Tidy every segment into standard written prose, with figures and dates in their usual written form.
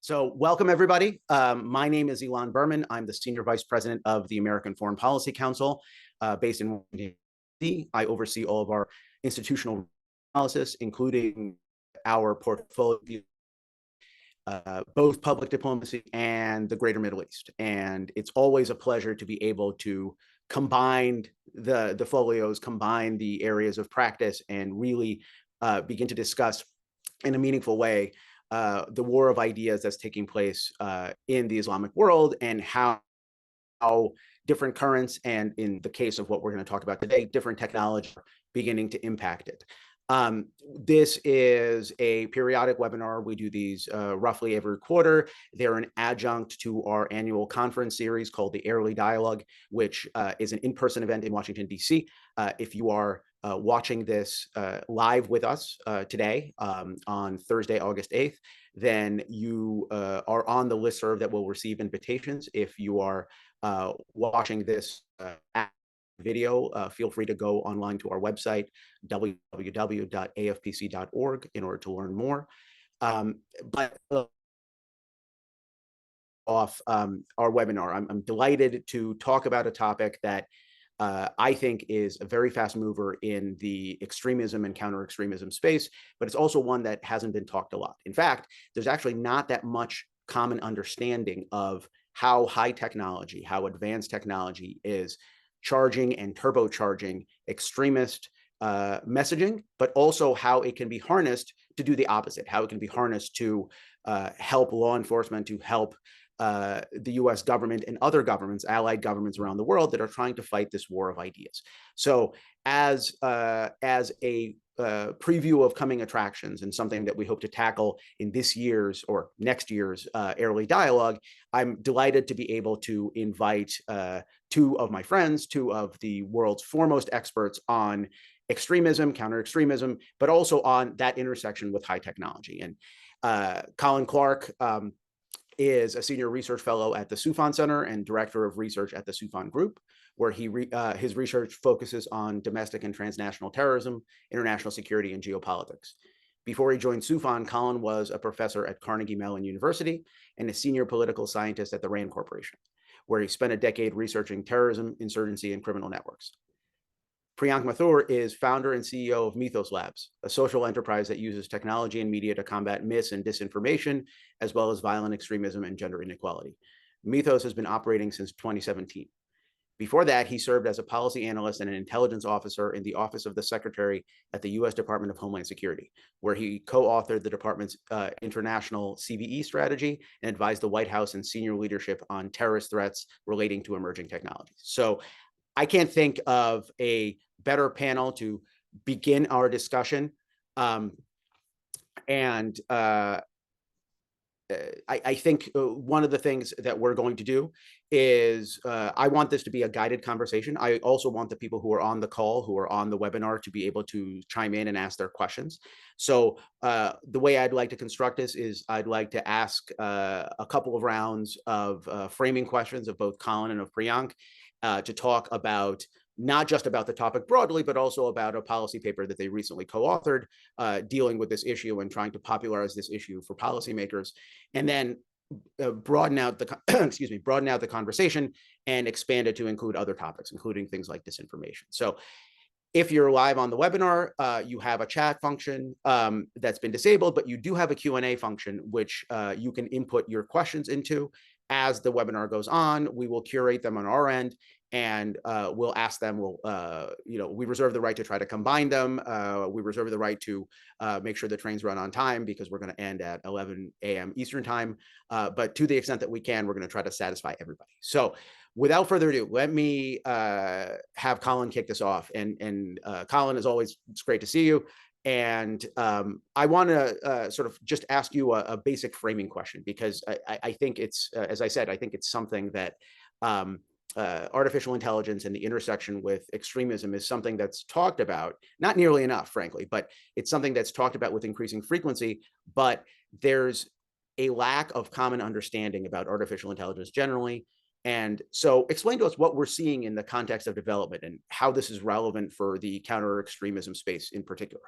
So welcome, everybody. My name is Ilan Berman. I'm the Senior Vice President of the American Foreign Policy Council based in Washington, D.C. I oversee all of our institutional analysis, including our portfolio, both public diplomacy and the greater Middle East. And it's always a pleasure to be able to combine the folios, combine the areas of practice, and really begin to discuss in a meaningful way the war of ideas that's taking place in the Islamic world, and how different currents, and in the case of what we're going to talk about today, different technology are beginning to impact it. This is a periodic webinar. We do these roughly every quarter. They're an adjunct to our annual conference series called the Early Dialogue, which is an in-person event in Washington, D.C. If you are watching this live with us today on Thursday, August 8th, then you are on the listserv that will receive invitations. If you are watching this video, feel free to go online to our website, www.afpc.org, in order to learn more. But off our webinar, I'm delighted to talk about a topic that I think is a very fast mover in the extremism and counter-extremism space, but it's also one that hasn't been talked a lot. In fact, there's actually not that much common understanding of how high technology, how advanced technology is charging and turbocharging extremist messaging, but also how it can be harnessed to do the opposite, how it can be harnessed to help law enforcement, to help the US government and other governments, allied governments around the world that are trying to fight this war of ideas. So as a preview of coming attractions, and something that we hope to tackle in this year's or next year's Early Dialogue, I'm delighted to be able to invite two of my friends, two of the world's foremost experts on extremism, counter-extremism, but also on that intersection with high technology. And Colin Clarke is a senior research fellow at the Soufan Center and director of research at the Soufan Group, where his research focuses on domestic and transnational terrorism, international security, and geopolitics. Before he joined Soufan, Colin was a professor at Carnegie Mellon University and a senior political scientist at the RAND Corporation, where he spent a decade researching terrorism, insurgency, and criminal networks. Priyank Mathur is founder and CEO of Mythos Labs, a social enterprise that uses technology and media to combat myths and disinformation, as well as violent extremism and gender inequality. Mythos has been operating since 2017. Before that, he served as a policy analyst and an intelligence officer in the Office of the Secretary at the U.S. Department of Homeland Security, where he co-authored the department's international CVE strategy and advised the White House and senior leadership on terrorist threats relating to emerging technologies. So I can't think of a better panel to begin our discussion. I think one of the things that we're going to do is I want this to be a guided conversation. I also want the people who are on the call, who are on the webinar, to be able to chime in and ask their questions. So the way I'd like to construct this is I'd like to ask a couple of rounds of framing questions of both Colin and of Priyank to talk about not just about the topic broadly, but also about a policy paper that they recently co-authored dealing with this issue and trying to popularize this issue for policymakers, and then broaden out the broaden out the conversation and expand it to include other topics, including things like disinformation. So if you're live on the webinar, you have a chat function that's been disabled, but you do have a Q&A function, which you can input your questions into. As the webinar goes on, we will curate them on our end, and we'll ask them. We reserve the right to try to combine them. We reserve the right to make sure the trains run on time, because we're going to end at 11 a.m. Eastern time. But to the extent that we can, we're going to try to satisfy everybody. So without further ado, let me have Colin kick this off. And Colin, as always, it's great to see you. And I want to sort of just ask you a basic framing question, because I think it's, as I said, I think it's something that artificial intelligence and the intersection with extremism is something that's talked about, not nearly enough, frankly, but it's something that's talked about with increasing frequency. But there's a lack of common understanding about artificial intelligence generally. And so explain to us what we're seeing in the context of development and how this is relevant for the counter-extremism space in particular.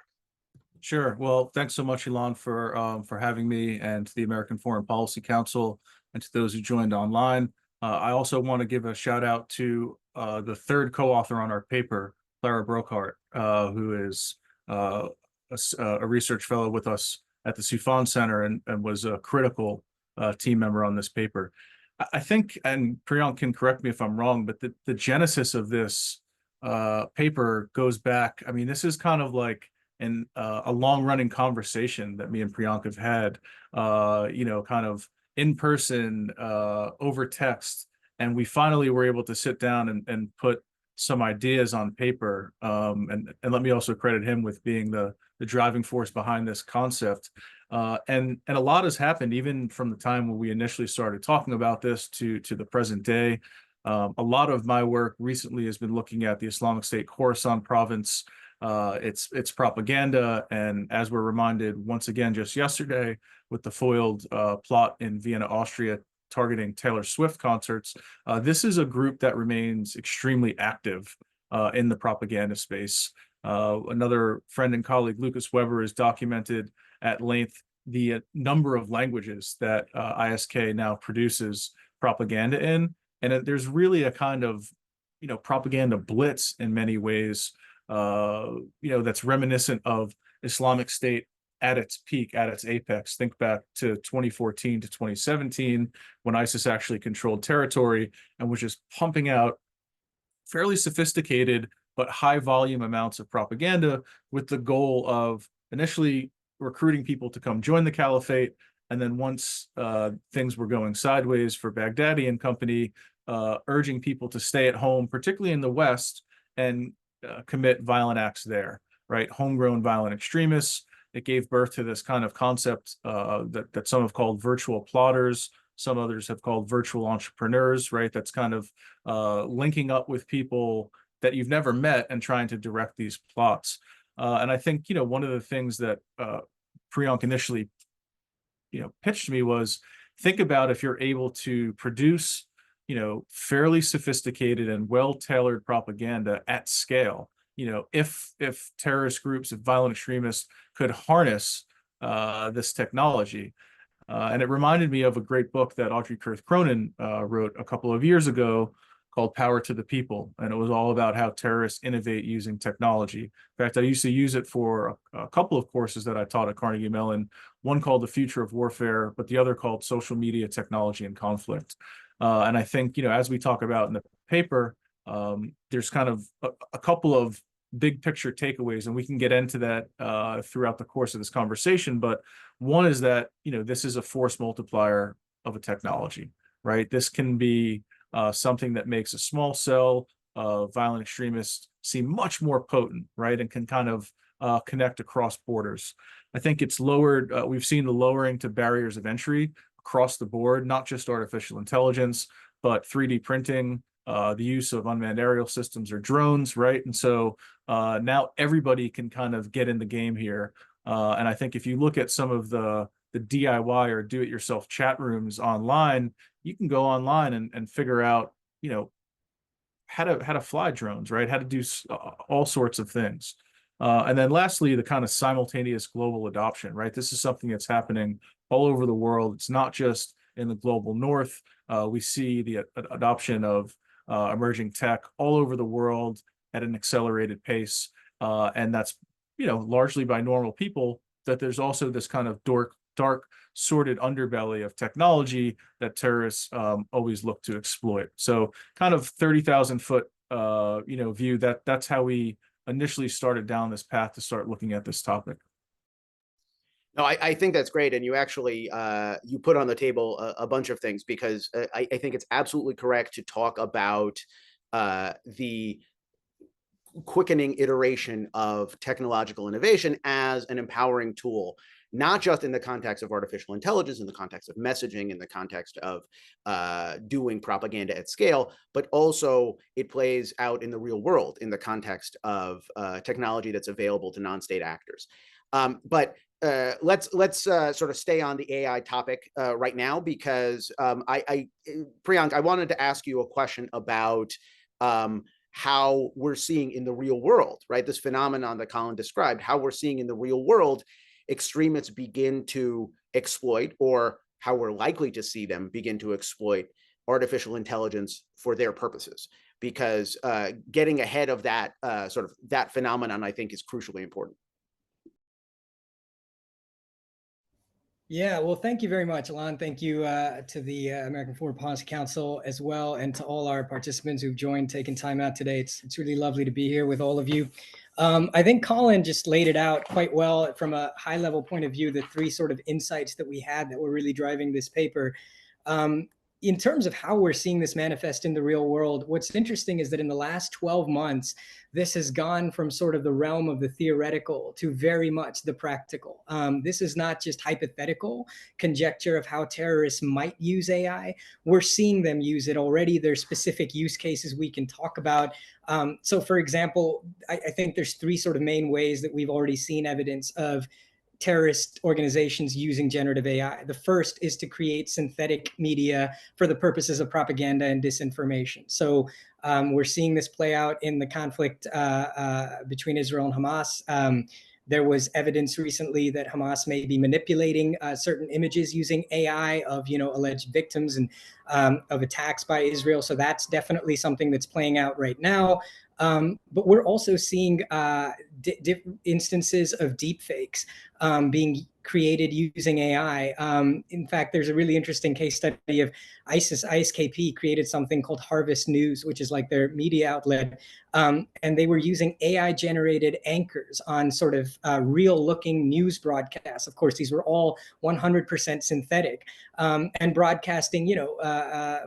Sure. Well, thanks so much, Ilan, for having me, and to the American Foreign Policy Council, and to those who joined online. I also want to give a shout out to the third co-author on our paper, Clara Brockhart, who is a research fellow with us at the Soufan Center, and was a critical team member on this paper. I think, and Priyank can correct me if I'm wrong, but the genesis of this paper goes back. I mean, this is kind of like a long-running conversation that me and Priyank have had, kind of in person, over text, and we finally were able to sit down and put some ideas on paper. And let me also credit him with being the driving force behind this concept. And a lot has happened even from the time when we initially started talking about this to the present day. A lot of my work recently has been looking at the Islamic State Khorasan province, its propaganda, and as we're reminded once again just yesterday with the foiled plot in Vienna, Austria, targeting Taylor Swift concerts, this is a group that remains extremely active in the propaganda space. Another friend and colleague, Lucas Weber, has documented at length the number of languages that ISK now produces propaganda in, and there's really a kind of propaganda blitz in many ways, that's reminiscent of Islamic State at its peak, at its apex. Think back to 2014 to 2017, when ISIS actually controlled territory and was just pumping out fairly sophisticated but high volume amounts of propaganda, with the goal of initially recruiting people to come join the caliphate. And then once things were going sideways for Baghdadi and company, urging people to stay at home, particularly in the West, and commit violent acts there, right? Homegrown violent extremists. It gave birth to this kind of concept that some have called virtual plotters, some others have called virtual entrepreneurs, right? That's kind of linking up with people that you've never met and trying to direct these plots. And I think, one of the things that Priyank initially, pitched to me was, think about if you're able to produce, fairly sophisticated and well-tailored propaganda at scale. If terrorist groups, if violent extremists could harness this technology. And it reminded me of a great book that Audrey Kurth Cronin wrote a couple of years ago called Power to the People. And it was all about how terrorists innovate using technology. In fact, I used to use it for a couple of courses that I taught at Carnegie Mellon, one called The Future of Warfare, but the other called Social Media, Technology, and Conflict. And I think, as we talk about in the paper, there's kind of a couple of big picture takeaways, and we can get into that throughout the course of this conversation. But one is that, this is a force multiplier of a technology, right? This can be something that makes a small cell violent extremists seem much more potent, right? And can kind of connect across borders. I think it's lowered, we've seen the lowering to barriers of entry across the board, not just artificial intelligence, but 3D printing, the use of unmanned aerial systems or drones, right? And so now everybody can kind of get in the game here. And I think if you look at some of the DIY or do-it-yourself chat rooms online, you can go online and figure out, how to fly drones, right? How to do all sorts of things. And then lastly, the kind of simultaneous global adoption, right? This is something that's happening all over the world. It's not just in the global north. We see the adoption of emerging tech all over the world at an accelerated pace. And that's, largely by normal people, that there's also this kind of dark, sordid underbelly of technology that terrorists always look to exploit. So kind of 30,000 foot, view, that's how we initially started down this path to start looking at this topic. No, I think that's great, and you actually you put on the table a bunch of things, because I think it's absolutely correct to talk about the quickening iteration of technological innovation as an empowering tool, not just in the context of artificial intelligence, in the context of messaging, in the context of doing propaganda at scale, but also it plays out in the real world in the context of technology that's available to non-state actors. But let's sort of stay on the AI topic right now, because Priyank, I wanted to ask you a question about how we're seeing in the real world, right? This phenomenon that Colin described, how we're seeing in the real world extremists begin to exploit, or how we're likely to see them begin to exploit artificial intelligence for their purposes. Because getting ahead of that sort of that phenomenon, I think, is crucially important. Yeah, well, thank you very much, Ilan. Thank you to the American Foreign Policy Council as well, and to all our participants who've joined, taking time out today. It's really lovely to be here with all of you. I think Colin just laid it out quite well from a high-level point of view, the three sort of insights that we had that were really driving this paper. In terms of how we're seeing this manifest in the real world, what's interesting is that in the last 12 months, this has gone from sort of the realm of the theoretical to very much the practical. This is not just hypothetical conjecture of how terrorists might use AI. We're seeing them use it already. There's specific use cases we can talk about. So for example, I think there's three sort of main ways that we've already seen evidence of terrorist organizations using generative AI. The first is to create synthetic media for the purposes of propaganda and disinformation. So we're seeing this play out in the conflict between Israel and Hamas. There was evidence recently that Hamas may be manipulating certain images using AI of, alleged victims and of attacks by Israel. So that's definitely something that's playing out right now. But we're also seeing instances of deepfakes being created using AI. In fact, there's a really interesting case study of ICCT created something called Harvest News, which is like their media outlet. And they were using AI-generated anchors on sort of real-looking news broadcasts. Of course, these were all 100% synthetic and broadcasting,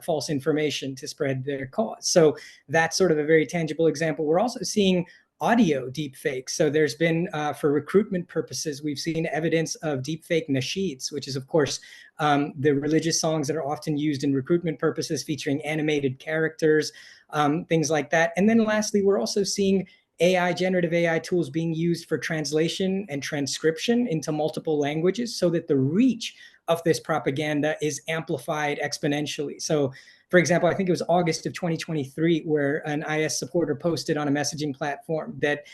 false information to spread their cause. So that's sort of a very tangible example. We're also seeing audio deepfakes. So there's been, for recruitment purposes, we've seen evidence of deepfake nasheeds, which is, of course, the religious songs that are often used in recruitment purposes, featuring animated characters, things like that. And then lastly, we're also seeing generative AI tools being used for translation and transcription into multiple languages so that the reach of this propaganda is amplified exponentially. So, for example, I think it was August of 2023 where an IS supporter posted on a messaging platform that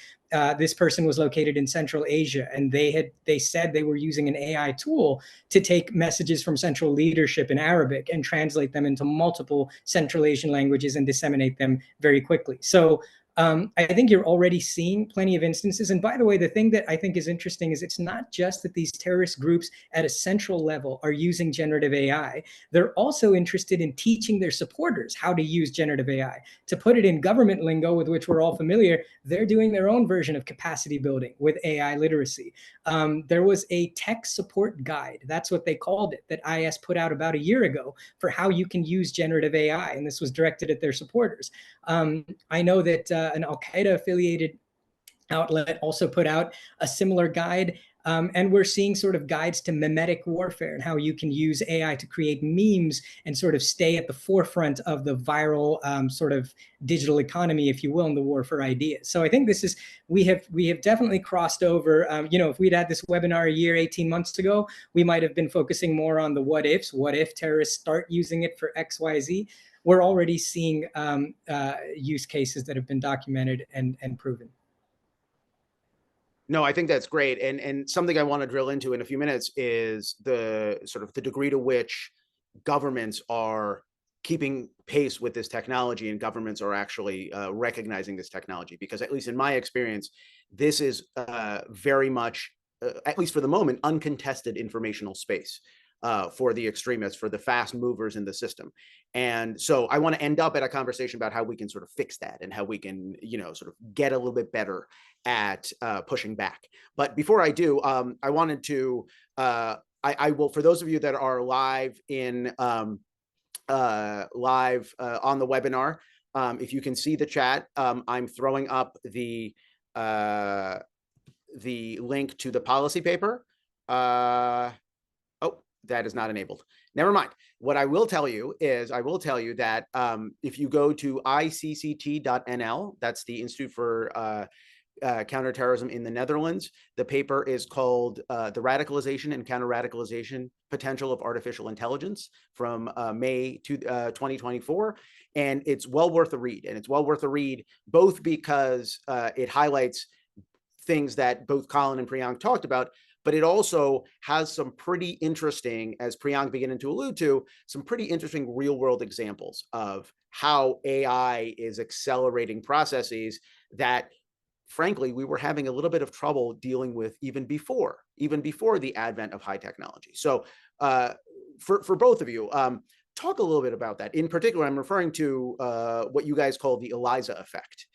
this person was located in Central Asia, and they said they were using an AI tool to take messages from central leadership in Arabic and translate them into multiple Central Asian languages and disseminate them very quickly. So I think you're already seeing plenty of instances. And by the way, the thing that I think is interesting is it's not just that these terrorist groups at a central level are using generative AI. They're also interested in teaching their supporters how to use generative AI. To put it in government lingo with which we're all familiar, they're doing their own version of capacity building with AI literacy. There was a tech support guide, that's what they called it, that IS put out about a year ago for how you can use generative AI. And this was directed at their supporters. I know that an Al-Qaeda affiliated outlet also put out a similar guide. And we're seeing sort of guides to memetic warfare and how you can use AI to create memes and sort of stay at the forefront of the viral sort of digital economy, if you will, in the war for ideas. So I think this is, we have definitely crossed over. If we'd had this webinar a year, 18 months ago, we might have been focusing more on the what ifs. What if terrorists start using it for X, Y, Z? We're already seeing use cases that have been documented and proven. No, I think that's great. And something I want to drill into in a few minutes is the sort of the degree to which governments are keeping pace with this technology, and governments are actually recognizing this technology. Because at least in my experience, this is very much, at least for the moment, uncontested informational space for the extremists, for the fast movers in the system. And so I want to end up at a conversation about how we can sort of fix that and how we can, sort of get a little bit better at pushing back. But before I do, I wanted to, I will, for those of you that are live in on the webinar, if you can see the chat, I'm throwing up the link to the policy paper. Oh, that is not enabled. Never mind. What I will tell you is, that if you go to ICCT.nl, that's the Institute for Counterterrorism in the Netherlands. The paper is called The Radicalization and Counter-Radicalization Potential of Artificial Intelligence from May 2024. And it's well worth a read. And it's well worth a read both because it highlights things that both Colin and Priyank talked about, but it also has some pretty interesting, as Priyank began to allude to, some pretty interesting real world examples of how AI is accelerating processes that, frankly, we were having a little bit of trouble dealing with even before the advent of high technology. So for both of you, talk a little bit about that. In particular, I'm referring to what you guys call the ELIZA effect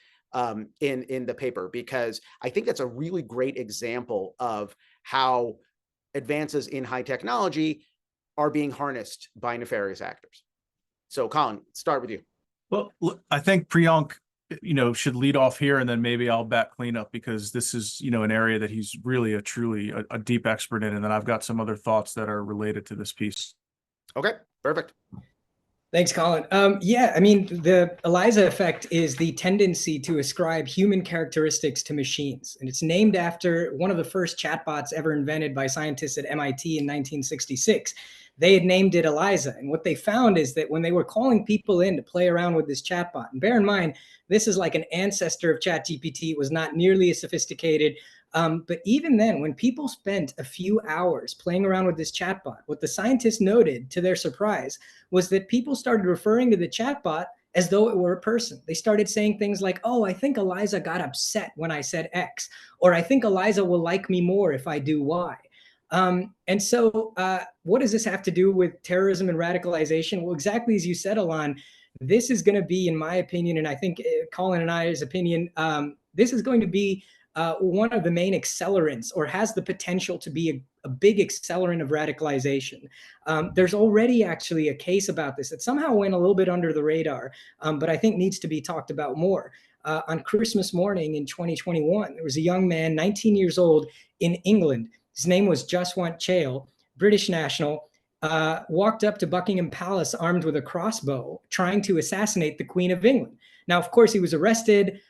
in the paper, because I think that's a really great example of how advances in high technology are being harnessed by nefarious actors. So Colin, start with you. Well, look, I think Priyank, should lead off here, and then maybe I'll back clean up, because this is, an area that he's really truly a deep expert in. And then I've got some other thoughts that are related to this piece. Okay, perfect. Thanks, Colin. Yeah, I mean, the ELIZA effect is the tendency to ascribe human characteristics to machines. And it's named after one of the first chatbots ever invented by scientists at MIT in 1966. They had named it ELIZA. And what they found is that when they were calling people in to play around with this chatbot, and bear in mind, this is like an ancestor of ChatGPT, it was not nearly as sophisticated. But even then, when people spent a few hours playing around with this chatbot, what the scientists noted, to their surprise, was that people started referring to the chatbot as though it were a person. They started saying things like, oh, I think ELIZA got upset when I said X, or I think ELIZA will like me more if I do Y. And so what does this have to do with terrorism and radicalization? Well, exactly as you said, Ilan, this is going to be, in my opinion, and I think Colin and I's opinion, this is going to be one of the main accelerants, or has the potential to be a big accelerant of radicalization. There's already actually a case about this that somehow went a little bit under the radar, but I think needs to be talked about more. On Christmas morning in 2021, there was a young man, 19 years old, in England. His name was Jaswant Chale, British national, walked up to Buckingham Palace armed with a crossbow, trying to assassinate the Queen of England. Now, of course, he was arrested.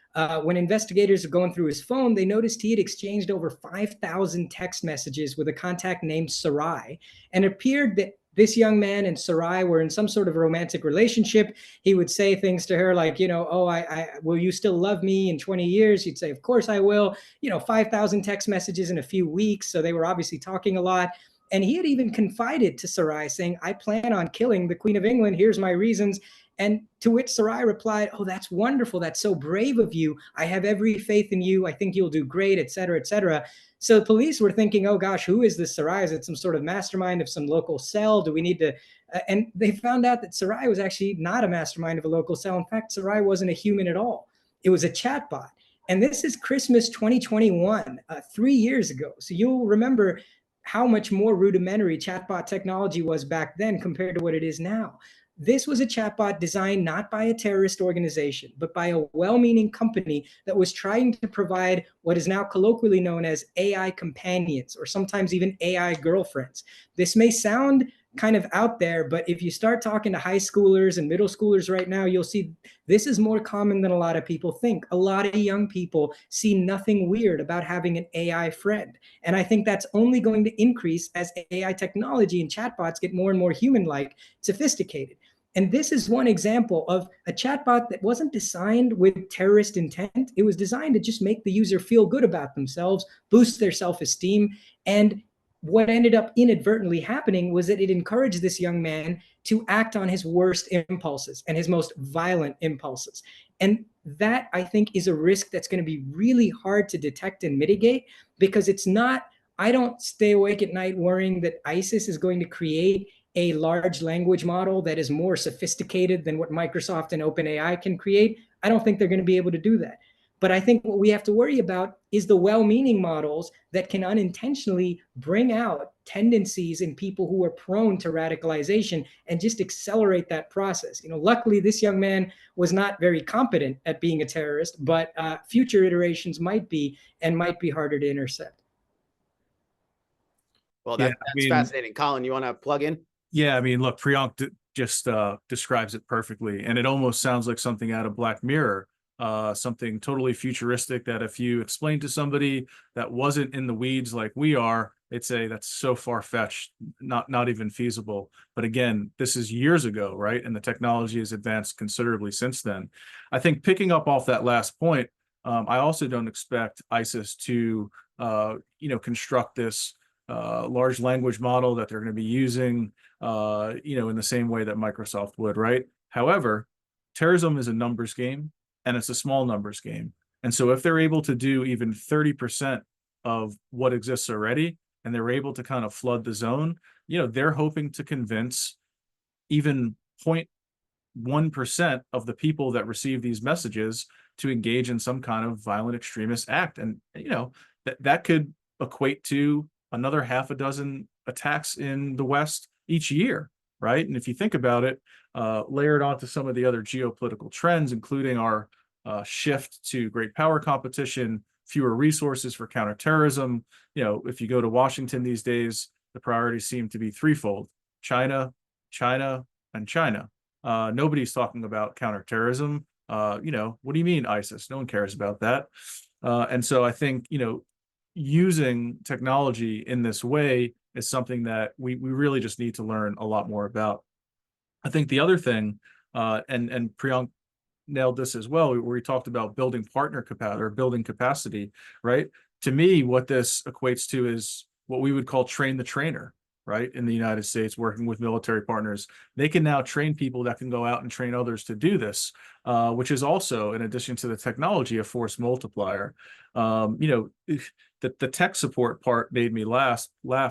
When investigators were going through his phone, they noticed he had exchanged over 5,000 text messages with a contact named Sarai, and it appeared that this young man and Sarai were in some sort of romantic relationship. He would say things to her like, oh, I will you still love me in 20 years? She'd say, of course I will. 5,000 text messages in a few weeks. So they were obviously talking a lot. And he had even confided to Sarai saying, I plan on killing the Queen of England. Here's my reasons. And to which Sarai replied, oh, that's wonderful. That's so brave of you. I have every faith in you. I think you'll do great, et cetera, et cetera. So the police were thinking, oh, gosh, who is this Sarai? Is it some sort of mastermind of some local cell? Do we need to? And they found out that Sarai was actually not a mastermind of a local cell. In fact, Sarai wasn't a human at all. It was a chatbot. And this is Christmas 2021, 3 years ago. So you'll remember how much more rudimentary chatbot technology was back then compared to what it is now. This was a chatbot designed not by a terrorist organization, but by a well-meaning company that was trying to provide what is now colloquially known as AI companions, or sometimes even AI girlfriends. This may sound kind of out there, but if you start talking to high schoolers and middle schoolers right now, you'll see this is more common than a lot of people think. A lot of young people see nothing weird about having an AI friend. And I think that's only going to increase as AI technology and chatbots get more and more human-like, sophisticated. And this is one example of a chatbot that wasn't designed with terrorist intent. It was designed to just make the user feel good about themselves, boost their self-esteem. And what ended up inadvertently happening was that it encouraged this young man to act on his worst impulses and his most violent impulses. And that, I think, is a risk that's going to be really hard to detect and mitigate, because it's not, I don't stay awake at night worrying that ISIS is going to create a large language model that is more sophisticated than what Microsoft and OpenAI can create. I don't think they're going to be able to do that. But I think what we have to worry about is the well-meaning models that can unintentionally bring out tendencies in people who are prone to radicalization and just accelerate that process. Luckily, this young man was not very competent at being a terrorist, but future iterations might be, and might be harder to intercept. Well, that's fascinating. Colin, you want to plug in? Yeah, I mean, look, Priyank just describes it perfectly, and it almost sounds like something out of Black Mirror, something totally futuristic that if you explain to somebody that wasn't in the weeds like we are, they'd say that's so far-fetched, not even feasible. But again, this is years ago, right? And the technology has advanced considerably since then. I think picking up off that last point, I also don't expect ISIS to, construct this large language model that they're going to be using, in the same way that Microsoft would, right? However, terrorism is a numbers game, and it's a small numbers game. And so if they're able to do even 30% of what exists already, and they're able to kind of flood the zone, they're hoping to convince even 0.1% of the people that receive these messages to engage in some kind of violent extremist act. And, that could equate to another half a dozen attacks in the West each year, right? And if you think about it, layered onto some of the other geopolitical trends, including our shift to great power competition, fewer resources for counterterrorism. If you go to Washington these days, the priorities seem to be threefold: China, China, and China. Nobody's talking about counterterrorism. What do you mean ISIS? No one cares about that. And so I think, using technology in this way is something that we really just need to learn a lot more about. I think the other thing, and Priyank nailed this as well, where he talked about building partner capacity or building capacity, right? To me, what this equates to is what we would call train the trainer, right? In the United States, working with military partners, they can now train people that can go out and train others to do this, which is also, in addition to the technology, a force multiplier. The tech support part made me laugh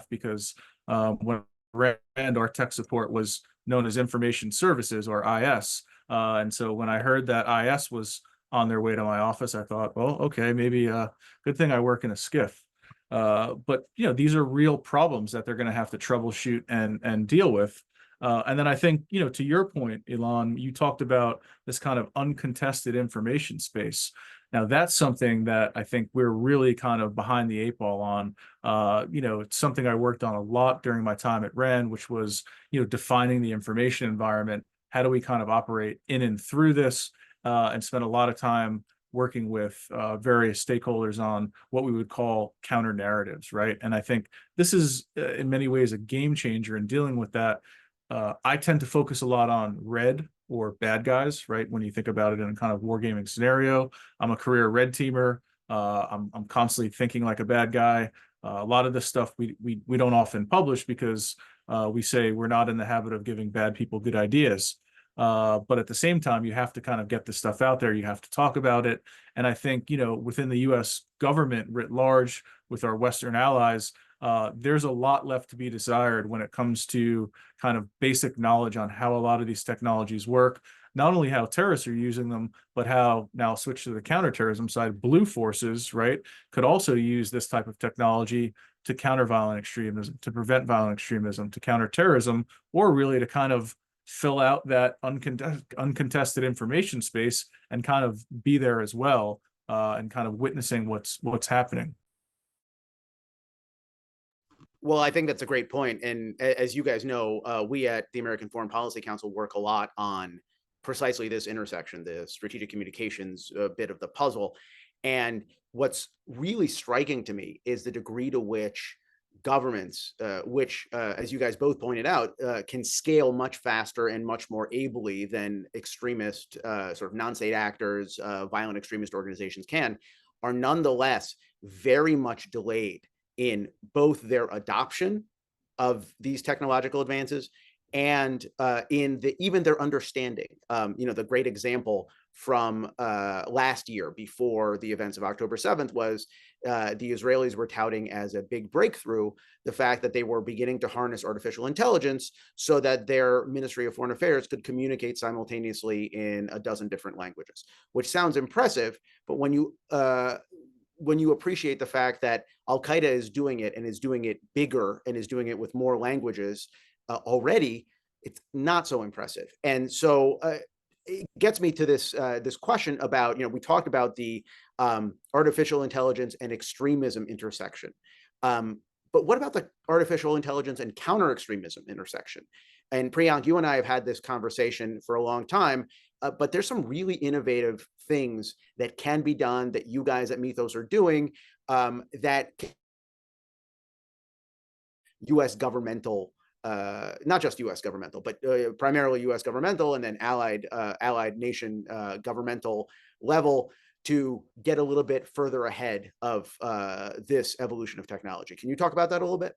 because when I ran, our tech support was known as Information Services, or IS. And so when I heard that IS was on their way to my office, I thought, well, okay, maybe good thing I work in a skiff. But these are real problems that they're going to have to troubleshoot and deal with. And then I think, to your point, Ilan, you talked about this kind of uncontested information space. Now, that's something that I think we're really kind of behind the eight ball on. It's something I worked on a lot during my time at RAND, which was, defining the information environment. How do we kind of operate in and through this, and spend a lot of time working with various stakeholders on what we would call counter narratives, right? And I think this is in many ways a game changer in dealing with that. I tend to focus a lot on red or bad guys, right? When you think about it in a kind of wargaming scenario, I'm a career red teamer. I'm constantly thinking like a bad guy. A lot of this stuff we don't often publish because we say we're not in the habit of giving bad people good ideas. But at the same time, you have to kind of get this stuff out there. You have to talk about it. And I think, within the US government writ large, with our Western allies, there's a lot left to be desired when it comes to kind of basic knowledge on how a lot of these technologies work, not only how terrorists are using them, but how, now switch to the counterterrorism side, blue forces, right, could also use this type of technology to counter violent extremism, to prevent violent extremism, to counter terrorism, or really to kind of fill out that uncontested information space and kind of be there as well, and kind of witnessing what's happening. Well, I think that's a great point. And as you guys know, we at the American Foreign Policy Council work a lot on precisely this intersection, the strategic communications bit of the puzzle. And what's really striking to me is the degree to which governments, which, as you guys both pointed out, can scale much faster and much more ably than extremist, sort of non-state actors, violent extremist organizations can, are nonetheless very much delayed in both their adoption of these technological advances and in even their understanding. The great example from last year, before the events of October 7th, was the Israelis were touting as a big breakthrough the fact that they were beginning to harness artificial intelligence so that their Ministry of Foreign Affairs could communicate simultaneously in a dozen different languages, which sounds impressive, but when you appreciate the fact that Al-Qaeda is doing it and is doing it bigger and is doing it with more languages already, it's not so impressive. And so it gets me to this question about, we talked about the artificial intelligence and extremism intersection. But what about the artificial intelligence and counter-extremism intersection? And Priyank, you and I have had this conversation for a long time. but there's some really innovative things that can be done that you guys at Mythos are doing that U.S. governmental, not just U.S. governmental, but primarily U.S. governmental and then allied nation governmental level to get a little bit further ahead of this evolution of technology. Can you talk about that a little bit?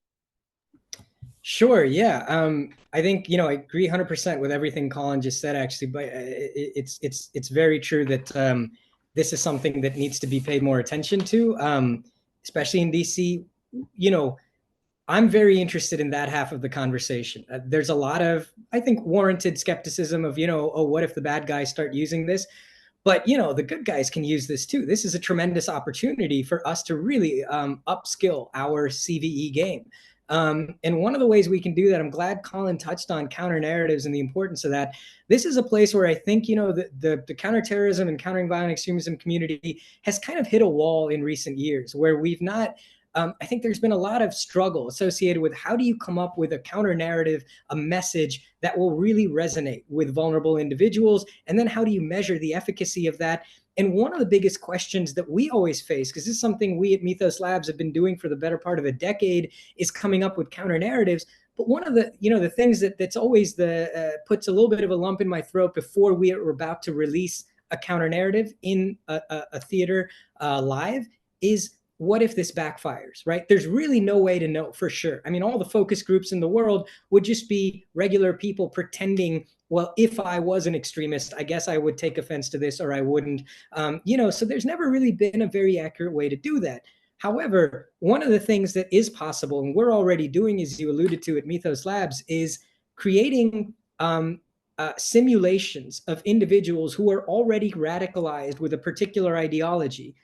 Sure. Yeah. I think, I agree 100% with everything Colin just said, actually, but it's very true that this is something that needs to be paid more attention to, especially in DC. I'm very interested in that half of the conversation. There's a lot of, I think, warranted skepticism of, oh, what if the bad guys start using this? But, the good guys can use this too. This is a tremendous opportunity for us to really upskill our CVE game. And one of the ways we can do that, I'm glad Colin touched on counter narratives and the importance of that. This is a place where I think, the counterterrorism and countering violent extremism community has kind of hit a wall in recent years where we've not, I think there's been a lot of struggle associated with how do you come up with a counter narrative, a message that will really resonate with vulnerable individuals? And then how do you measure the efficacy of that? And one of the biggest questions that we always face, because this is something we at Mythos Labs have been doing for the better part of a decade, is coming up with counter narratives. But one of the, the things that's always puts a little bit of a lump in my throat before we are about to release a counter narrative in a theater live is, what if this backfires, right? There's really no way to know for sure. I mean, all the focus groups in the world would just be regular people pretending, well, if I was an extremist, I guess I would take offense to this or I wouldn't. So there's never really been a very accurate way to do that. However, one of the things that is possible, and we're already doing, as you alluded to at Mythos Labs, is creating simulations of individuals who are already radicalized with a particular ideology.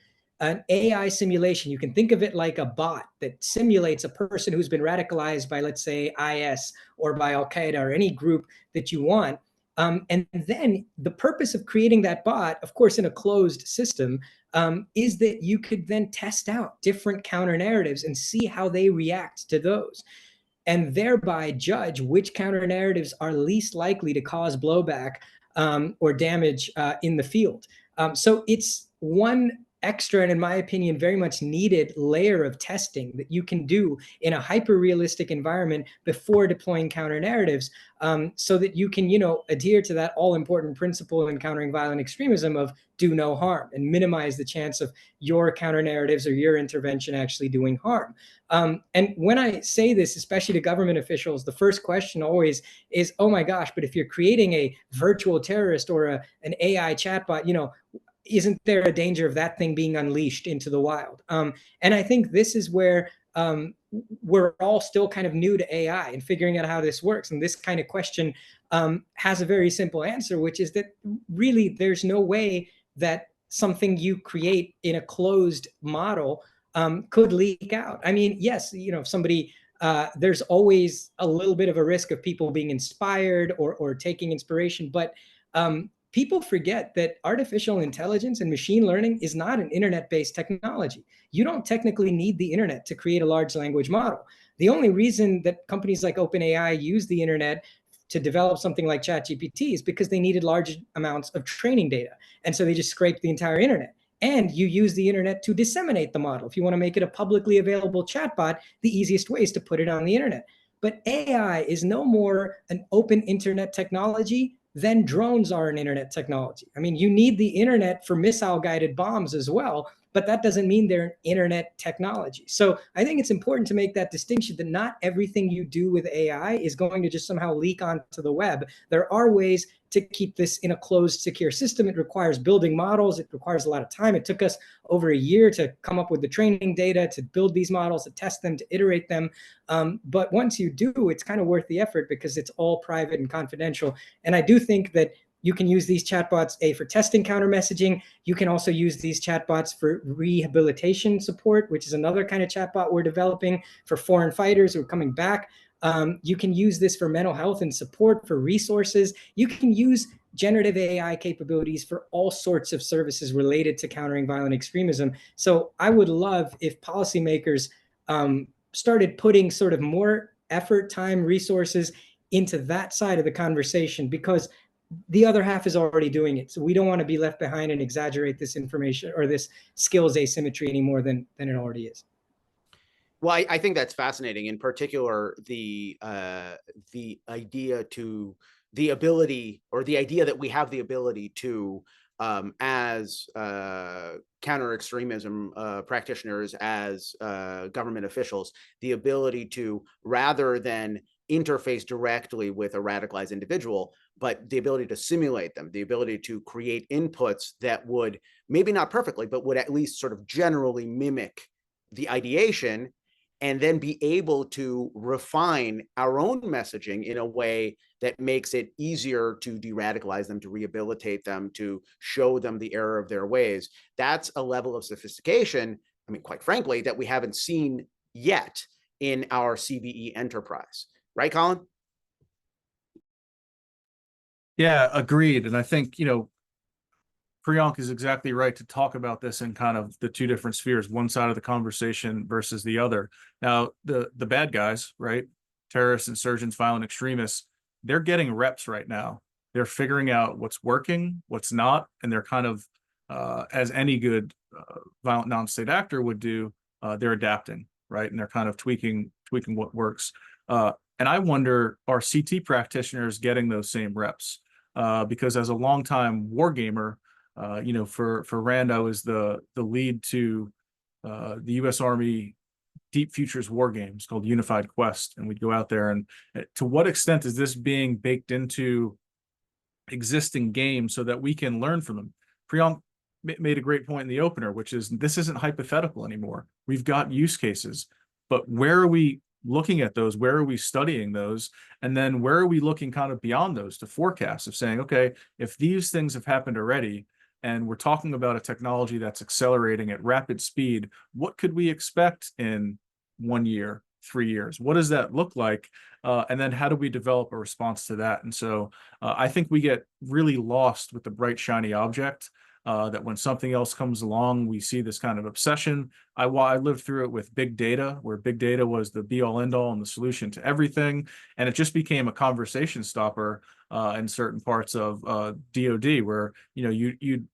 An AI simulation, you can think of it like a bot that simulates a person who's been radicalized by, let's say, IS or by Al-Qaeda or any group that you want. And then the purpose of creating that bot, of course, in a closed system, is that you could then test out different counter narratives and see how they react to those, and thereby judge which counter narratives are least likely to cause blowback or damage in the field. So it's one extra, and in my opinion, very much needed layer of testing that you can do in a hyper-realistic environment before deploying counter narratives, so that you can, adhere to that all-important principle in countering violent extremism of do no harm and minimize the chance of your counter narratives or your intervention actually doing harm. And when I say this, especially to government officials, the first question always is, oh my gosh, but if you're creating a virtual terrorist or an AI chatbot, isn't there a danger of that thing being unleashed into the wild? And I think this is where we're all still kind of new to AI and figuring out how this works. And this kind of question has a very simple answer, which is that really there's no way that something you create in a closed model could leak out. I mean, yes, if somebody, there's always a little bit of a risk of people being inspired or taking inspiration, but people forget that artificial intelligence and machine learning is not an internet-based technology. You don't technically need the internet to create a large language model. The only reason that companies like OpenAI use the internet to develop something like ChatGPT is because they needed large amounts of training data. And so they just scraped the entire internet. And you use the internet to disseminate the model. If you want to make it a publicly available chatbot, the easiest way is to put it on the internet. But AI is no more an open internet technology than drones are an internet technology. I mean, you need the internet for missile-guided bombs as well, but that doesn't mean they're an internet technology. So I think it's important to make that distinction that not everything you do with AI is going to just somehow leak onto the web. There are ways to keep this in a closed, secure system. It requires building models. It requires a lot of time. It took us over a year to come up with the training data, to build these models, to test them, to iterate them. But once you do, it's kind of worth the effort because it's all private and confidential. And I do think that you can use these chatbots, for testing counter messaging. You can also use these chatbots for rehabilitation support, which is another kind of chatbot we're developing for foreign fighters who are coming back. You can use this for mental health and support, for resources. You can use generative AI capabilities for all sorts of services related to countering violent extremism. So I would love if policymakers started putting sort of more effort, time, resources into that side of the conversation, because the other half is already doing it. So we don't want to be left behind and exaggerate this information or this skills asymmetry any more than it already is. Well, I think that's fascinating. In particular, the idea to the ability, or the idea that we have the ability to, as counter-extremism practitioners, as government officials, the ability to, rather than interface directly with a radicalized individual, but the ability to simulate them, the ability to create inputs that would, maybe not perfectly, but would at least sort of generally mimic the ideation, and then be able to refine our own messaging in a way that makes it easier to de-radicalize them, to rehabilitate them, to show them the error of their ways. That's a level of sophistication, I mean, quite frankly, that we haven't seen yet in our CVE enterprise. Right, Colin? Yeah, agreed. And I think, Priyank is exactly right to talk about this in kind of the two different spheres, one side of the conversation versus the other. Now, the bad guys, right? Terrorists, insurgents, violent extremists, they're getting reps right now. They're figuring out what's working, what's not, and they're kind of, as any good violent non-state actor would do, they're adapting, right? And they're kind of tweaking what works. And I wonder, are CT practitioners getting those same reps? Because as a longtime war gamer, for Rand, I was the lead to the U.S. Army Deep Futures war games called Unified Quest, and we'd go out there. And to what extent is this being baked into existing games so that we can learn from them? Priyank made a great point in the opener, which is this isn't hypothetical anymore. We've got use cases, but where are we looking at those? Where are we studying those? And then where are we looking kind of beyond those to forecast of saying, okay, if these things have happened already, and we're talking about a technology that's accelerating at rapid speed, what could we expect in 1 year, 3 years? What does that look like? And then how do we develop a response to that? And so I think we get really lost with the bright, shiny object, that when something else comes along, we see this kind of obsession. I lived through it with big data, where big data was the be-all, end-all and the solution to everything. And it just became a conversation stopper in certain parts of DoD, where you'd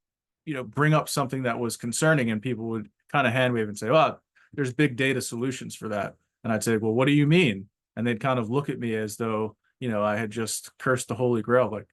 bring up something that was concerning and people would kind of hand wave and say, oh, there's big data solutions for that. And I'd say, well, what do you mean? And they'd kind of look at me as though, I had just cursed the Holy Grail. Like,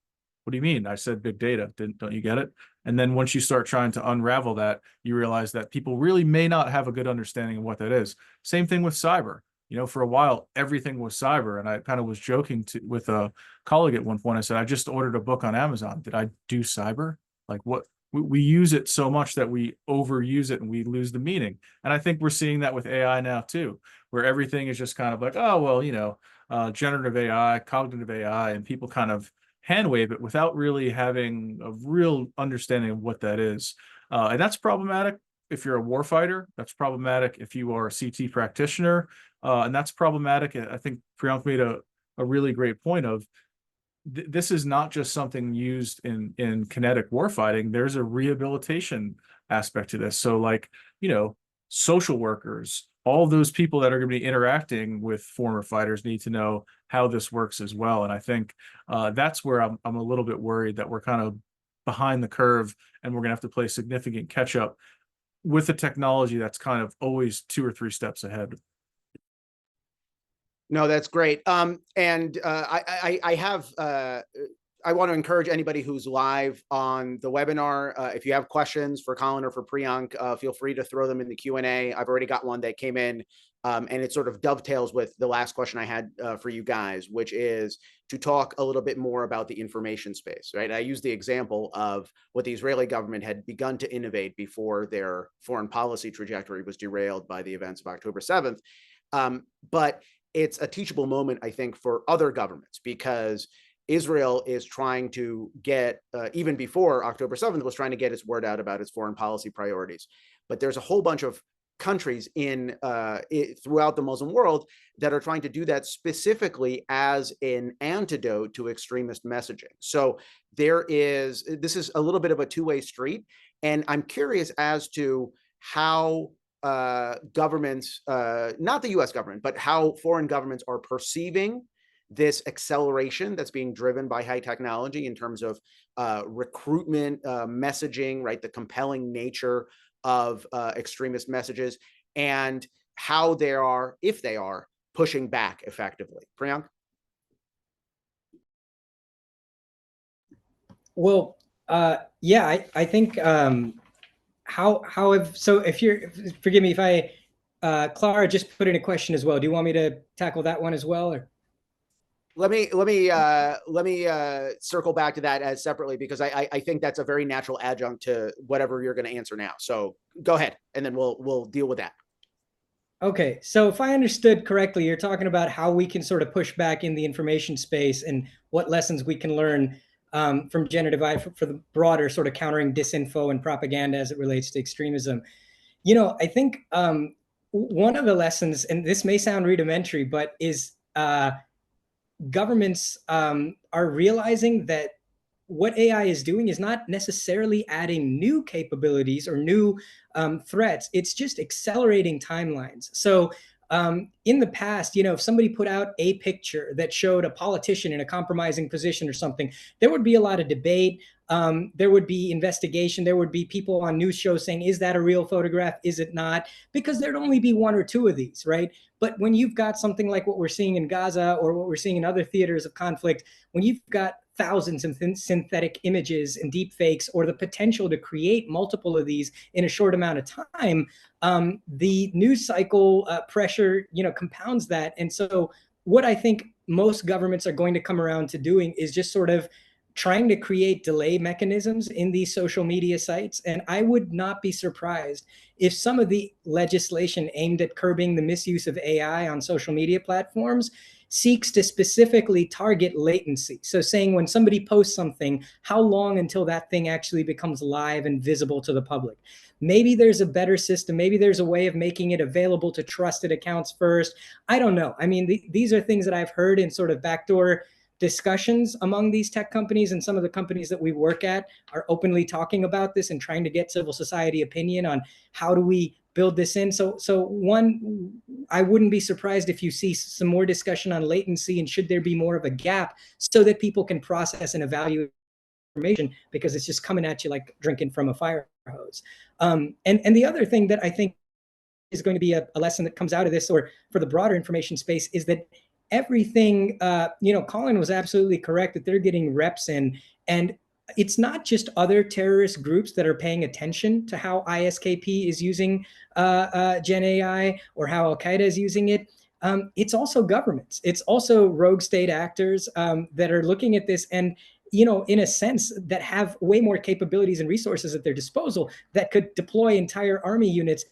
what do you mean? I said big data. Don't you get it? And then once you start trying to unravel that, you realize that people really may not have a good understanding of what that is. Same thing with cyber. For a while, everything was cyber. And I kind of was joking with a colleague at one point. I said, I just ordered a book on Amazon. Did I do cyber? Like, what? We use it so much that we overuse it and we lose the meaning. And I think we're seeing that with AI now too, where everything is just kind of like, oh, well, generative AI, cognitive AI, and people kind of hand wave it without really having a real understanding of what that is. And that's problematic if you're a warfighter. That's problematic if you are a CT practitioner. And that's problematic. I think Priyank made a really great point of, this is not just something used in kinetic warfighting. There's a rehabilitation aspect to this. So like, social workers, all those people that are going to be interacting with former fighters need to know how this works as well. And I think that's where I'm a little bit worried that we're kind of behind the curve and we're going to have to play significant catch up with a technology that's kind of always 2 or 3 steps ahead. No, that's great. And I want to encourage anybody who's live on the webinar. If you have questions for Colin or for Priyank, feel free to throw them in the Q&A. I've already got one that came in, and it sort of dovetails with the last question I had for you guys, which is to talk a little bit more about the information space, right? I used the example of what the Israeli government had begun to innovate before their foreign policy trajectory was derailed by the events of October 7th. But it's a teachable moment, I think, for other governments, because Israel is trying to get, even before October 7th, was trying to get its word out about its foreign policy priorities. But there's a whole bunch of countries throughout the Muslim world that are trying to do that specifically as an antidote to extremist messaging. So this is a little bit of a two-way street. And I'm curious as to how governments, not the US government, but how foreign governments are perceiving this acceleration that's being driven by high technology in terms of recruitment, messaging, right? The compelling nature of extremist messages, and how they are, if they are, pushing back effectively. Priyank? Well, yeah, I think so if you're, forgive me if I, Clara just put in a question as well. Do you want me to tackle that one as well, or? Let me circle back to that as separately, because I think that's a very natural adjunct to whatever you're going to answer now. So go ahead, and then we'll deal with that. Okay, so if I understood correctly, you're talking about how we can sort of push back in the information space and what lessons we can learn from generative AI for the broader sort of countering disinfo and propaganda as it relates to extremism. You know, I think one of the lessons, and this may sound rudimentary, but is governments are realizing that what AI is doing is not necessarily adding new capabilities or new threats. It's just accelerating timelines. So in the past, you know, if somebody put out a picture that showed a politician in a compromising position or something, there would be a lot of debate. There would be investigation. There would be people on news shows saying, is that a real photograph? Is it not? Because there'd only be one or two of these, right? But when you've got something like what we're seeing in Gaza or what we're seeing in other theaters of conflict, when you've got thousands of synthetic images and deep fakes, or the potential to create multiple of these in a short amount of time, the news cycle pressure, you know, compounds that. And so what I think most governments are going to come around to doing is just sort of trying to create delay mechanisms in these social media sites. And I would not be surprised if some of the legislation aimed at curbing the misuse of AI on social media platforms seeks to specifically target latency. So saying when somebody posts something, how long until that thing actually becomes live and visible to the public? Maybe there's a better system. Maybe there's a way of making it available to trusted accounts first. I don't know. I mean, these are things that I've heard in sort of backdoor discussions among these tech companies, and some of the companies that we work at are openly talking about this and trying to get civil society opinion on how do we build this in. So one, I wouldn't be surprised if you see some more discussion on latency and should there be more of a gap so that people can process and evaluate information, because it's just coming at you like drinking from a fire hose. And the other thing that I think is going to be a lesson that comes out of this, or for the broader information space, is that everything, you know, Colin was absolutely correct that they're getting reps in, and it's not just other terrorist groups that are paying attention to how ISKP is using Gen AI or how Al-Qaeda is using it. It's also governments. It's also rogue state actors that are looking at this and, you know, in a sense, that have way more capabilities and resources at their disposal that could deploy entire army units.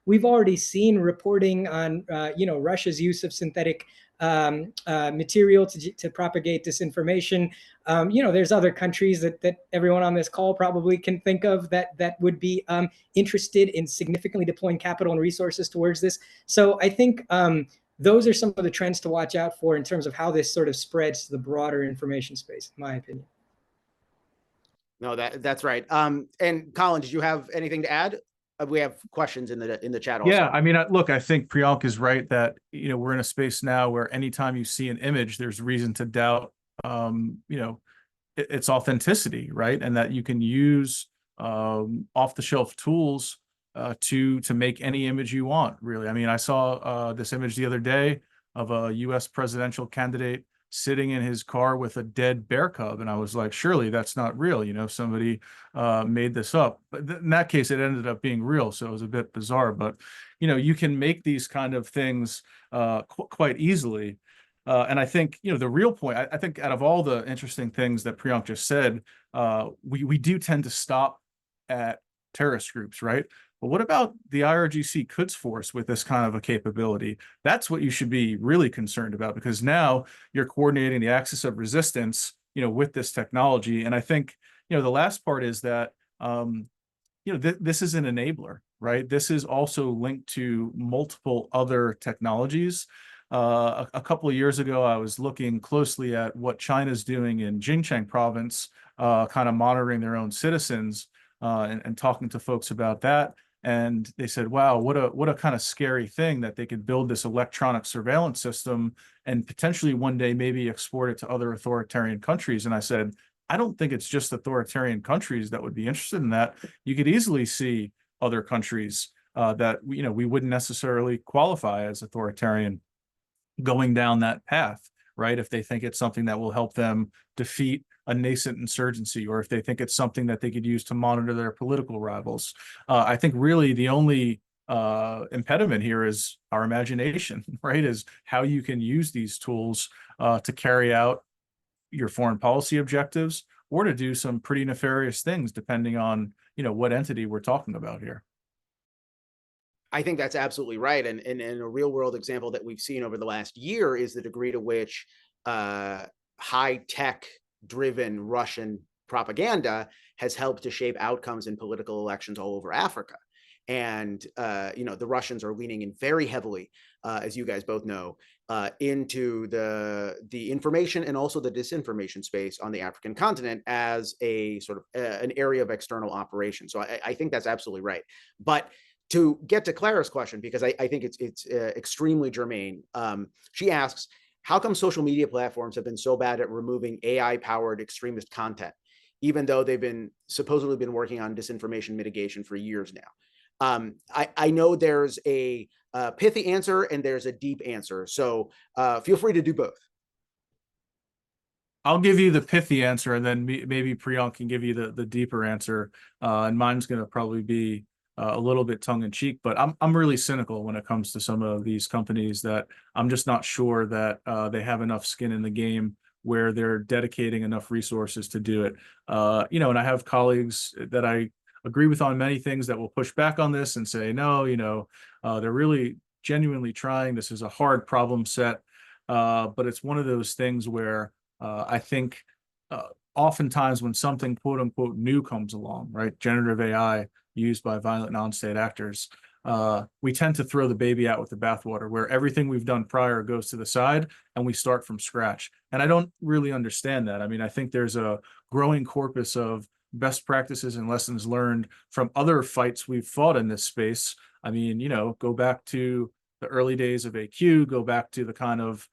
We've already seen reporting on, you know, Russia's use of synthetic material to propagate disinformation. You know, there's other countries that everyone on this call probably can think of that would be interested in significantly deploying capital and resources towards this. So I think those are some of the trends to watch out for in terms of how this sort of spreads to the broader information space, in my opinion. No, that's right. And Colin, did you have anything to add? We have questions in the chat also. Yeah, I mean, look, I think Priyank is right that, you know, we're in a space now where anytime you see an image, there's reason to doubt, you know, its authenticity, right? And that you can use off-the-shelf tools to make any image you want, really. I mean, I saw this image the other day of a U.S. presidential candidate sitting in his car with a dead bear cub, and I was like, surely that's not real, you know, somebody made this up. But in that case, it ended up being real, so it was a bit bizarre. But, you know, you can make these kind of things quite easily. And I think, you know, the real point, I think out of all the interesting things that Priyank just said, we do tend to stop at terrorist groups, right? But what about the IRGC Quds Force with this kind of a capability? That's what you should be really concerned about, because now you're coordinating the axis of resistance, you know, with this technology. And I think, you know, the last part is that, you know, this is an enabler, right? This is also linked to multiple other technologies. A couple of years ago, I was looking closely at what China's doing in Xinjiang province, kind of monitoring their own citizens and talking to folks about that. And they said, wow, what a kind of scary thing that they could build this electronic surveillance system and potentially one day maybe export it to other authoritarian countries. And I said, I don't think it's just authoritarian countries that would be interested in that. You could easily see other countries that we wouldn't necessarily qualify as authoritarian going down that path, right? If they think it's something that will help them defeat a nascent insurgency, or if they think it's something that they could use to monitor their political rivals. I think really the only impediment here is our imagination, right? Is how you can use these tools to carry out your foreign policy objectives or to do some pretty nefarious things, depending on, what entity we're talking about here. I think that's absolutely right. And a real world example that we've seen over the last year is the degree to which high tech driven Russian propaganda has helped to shape outcomes in political elections all over Africa. And, the Russians are leaning in very heavily, as you guys both know, into the information and also the disinformation space on the African continent as a sort of an area of external operation. So I think that's absolutely right. But to get to Clara's question, because I think it's extremely germane, she asks, how come social media platforms have been so bad at removing AI-powered extremist content, even though they've supposedly been working on disinformation mitigation for years now? I know there's a pithy answer and there's a deep answer, so feel free to do both. I'll give you the pithy answer, and then maybe Priyank can give you the deeper answer. And mine's going to probably be a little bit tongue-in-cheek, but I'm really cynical when it comes to some of these companies that I'm just not sure that they have enough skin in the game where they're dedicating enough resources to do it. And I have colleagues that I agree with on many things that will push back on this and say, no, they're really genuinely trying. This is a hard problem set, but it's one of those things where I think oftentimes when something quote unquote new comes along, right, generative AI used by violent non-state actors, we tend to throw the baby out with the bathwater, where everything we've done prior goes to the side and we start from scratch. And I don't really understand that. I mean, I think there's a growing corpus of best practices and lessons learned from other fights we've fought in this space. I mean, go back to the early days of AQ, go back to the kind of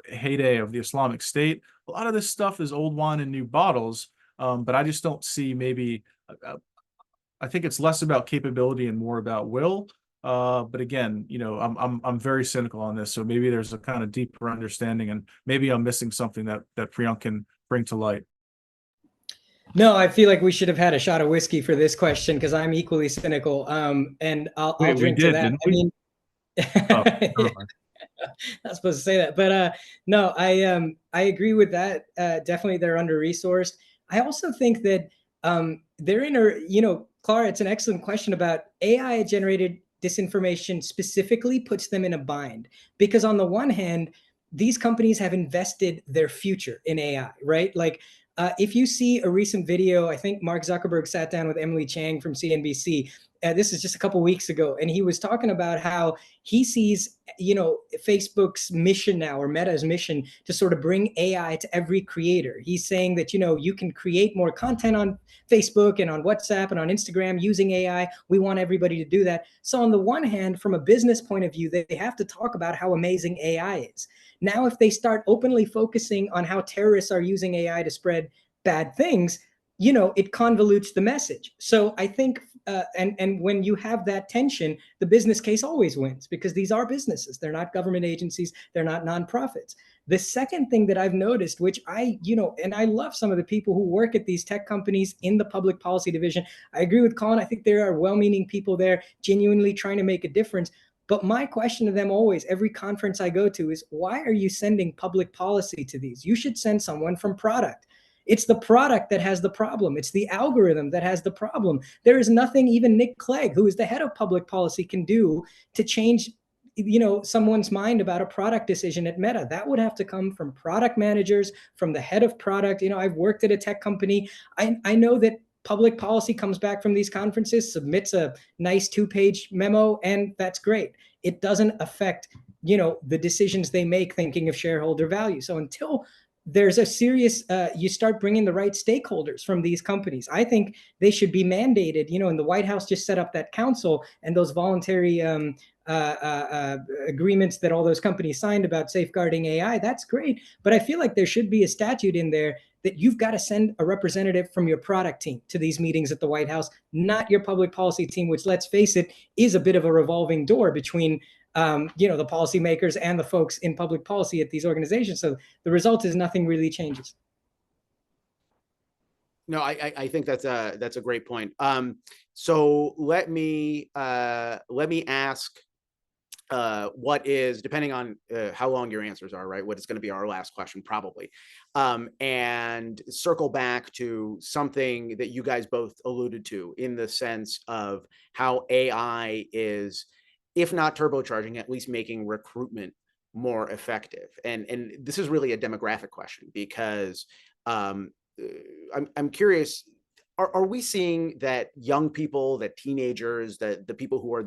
heyday of the Islamic State. A lot of this stuff is old wine in new bottles, but I just don't see maybe. I think it's less about capability and more about will. But again, I'm very cynical on this, so maybe there's a kind of deeper understanding, and maybe I'm missing something that Priyank can bring to light. No, I feel like we should have had a shot of whiskey for this question, because I'm equally cynical. And I'll drink to that. I mean, not supposed to say that, but no, I agree with that. Definitely, they're under-resourced. I also think that they're in a, Clara, it's an excellent question about AI-generated disinformation specifically puts them in a bind, because on the one hand, these companies have invested their future in AI, right? Like, if you see a recent video, I think Mark Zuckerberg sat down with Emily Chang from CNBC. This is just a couple of weeks ago, and he was talking about how he sees, Facebook's mission now, or Meta's mission, to sort of bring AI to every creator. He's saying that, you can create more content on Facebook and on WhatsApp and on Instagram using AI. We want everybody to do that. So on the one hand, from a business point of view, they have to talk about how amazing AI is. Now, if they start openly focusing on how terrorists are using AI to spread bad things, it convolutes the message. So I think, and when you have that tension, the business case always wins, because these are businesses. They're not government agencies. They're not nonprofits. The second thing that I've noticed, which and I love some of the people who work at these tech companies in the public policy division. I agree with Colin. I think there are well-meaning people there genuinely trying to make a difference. But my question to them always, every conference I go to, is why are you sending public policy to these? You should send someone from product. It's the product that has the problem. It's the algorithm that has the problem. There is nothing even Nick Clegg, who is the head of public policy, can do to change someone's mind about a product decision at Meta. That would have to come from product managers, from the head of product. I've worked at a tech company. I know that public policy comes back from these conferences, submits a nice 2-page memo, and that's great. It doesn't affect, the decisions they make thinking of shareholder value. So until there's a serious, you start bringing the right stakeholders from these companies. I think they should be mandated, and the White House just set up that council and those voluntary agreements that all those companies signed about safeguarding AI. That's great. But I feel like there should be a statute in there that you've got to send a representative from your product team to these meetings at the White House, not your public policy team, which, let's face it, is a bit of a revolving door between the policymakers and the folks in public policy at these organizations. So the result is nothing really changes. No, I think that's a great point. So let me ask what is, depending on how long your answers are, right, what is going to be our last question probably, and circle back to something that you guys both alluded to, in the sense of how AI is, if not turbocharging, at least making recruitment more effective. And this is really a demographic question, because I'm curious, are we seeing that young people, that teenagers, that the people who are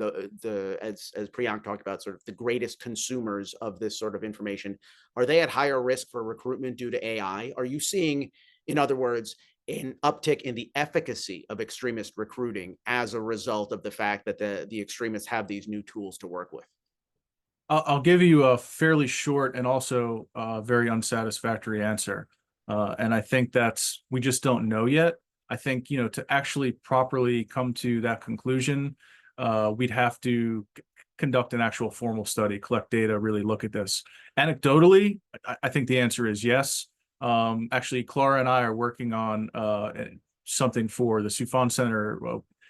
as Priyank talked about, sort of the greatest consumers of this sort of information, are they at higher risk for recruitment due to AI? Are you seeing, in other words, an uptick in the efficacy of extremist recruiting as a result of the fact that the extremists have these new tools to work with? I'll give you a fairly short and also very unsatisfactory answer. And I think we just don't know yet. I think, to actually properly come to that conclusion, we'd have to conduct an actual formal study, collect data, really look at this. Anecdotally, I think the answer is yes. Actually, Clara and I are working on something for the Soufan Center,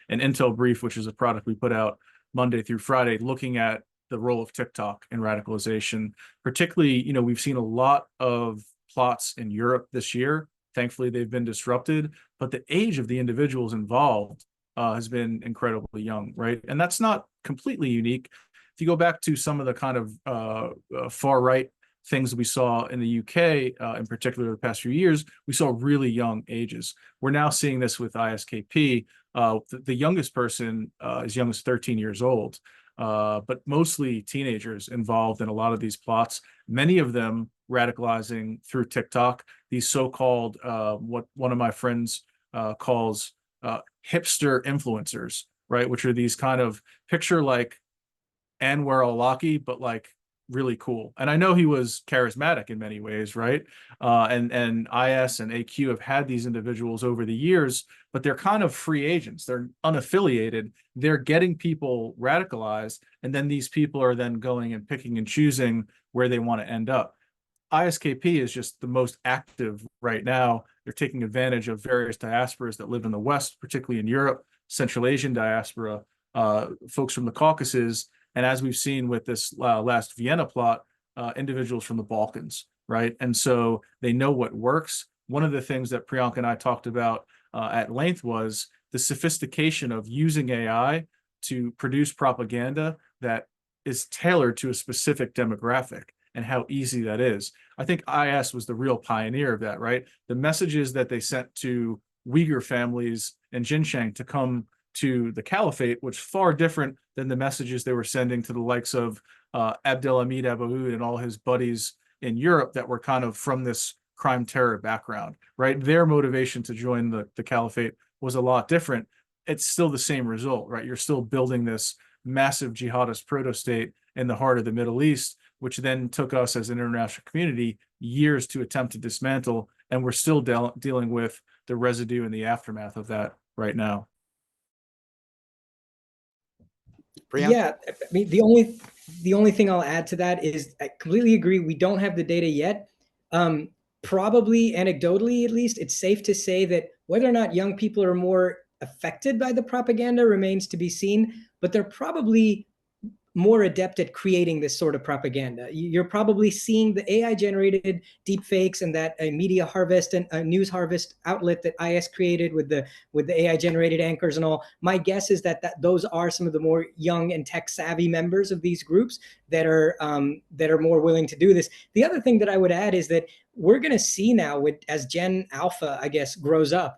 an intel brief, which is a product we put out Monday through Friday, looking at the role of TikTok in radicalization. Particularly, we've seen a lot of plots in Europe this year. Thankfully, they've been disrupted, but the age of the individuals involved has been incredibly young, right? And that's not completely unique. If you go back to some of the kind of far-right things that we saw in the UK, in particular the past few years, we saw really young ages. We're now seeing this with ISKP. The youngest person as young as 13 years old, but mostly teenagers involved in a lot of these plots, many of them radicalizing through TikTok, these so-called, what one of my friends calls hipster influencers, right? Which are these kind of picture like Anwar al-Awlaki, but like really cool. And I know he was charismatic in many ways, right? And IS and AQ have had these individuals over the years, but they're kind of free agents. They're unaffiliated. They're getting people radicalized, and then these people are then going and picking and choosing where they want to end up. ISKP is just the most active right now. They're taking advantage of various diasporas that live in the West, particularly in Europe, Central Asian diaspora, folks from the Caucasus, and as we've seen with this last Vienna plot, individuals from the Balkans, right? And so they know what works. One of the things that Priyank and I talked about at length was the sophistication of using AI to produce propaganda that is tailored to a specific demographic, and how easy that is. I think IS was the real pioneer of that, right? The messages that they sent to Uyghur families in Xinjiang to come to the caliphate was far different than the messages they were sending to the likes of Abdelhamid Abaoud and all his buddies in Europe that were kind of from this crime terror background, right? Their motivation to join the caliphate was a lot different. It's still the same result, right? You're still building this massive jihadist proto-state in the heart of the Middle East, which then took us as an international community years to attempt to dismantle, and we're still dealing with the residue and the aftermath of that right now. Priyank? Yeah, I mean, the only thing I'll add to that is I completely agree. We don't have the data yet. Probably anecdotally, at least, it's safe to say that whether or not young people are more affected by the propaganda remains to be seen, but they're probably more adept at creating this sort of propaganda. You're probably seeing the AI-generated deepfakes and that media harvest and a news harvest outlet that IS created with the AI-generated anchors and all. My guess is that those are some of the more young and tech-savvy members of these groups that are more willing to do this. The other thing that I would add is that we're going to see now, as Gen Alpha, I guess, grows up,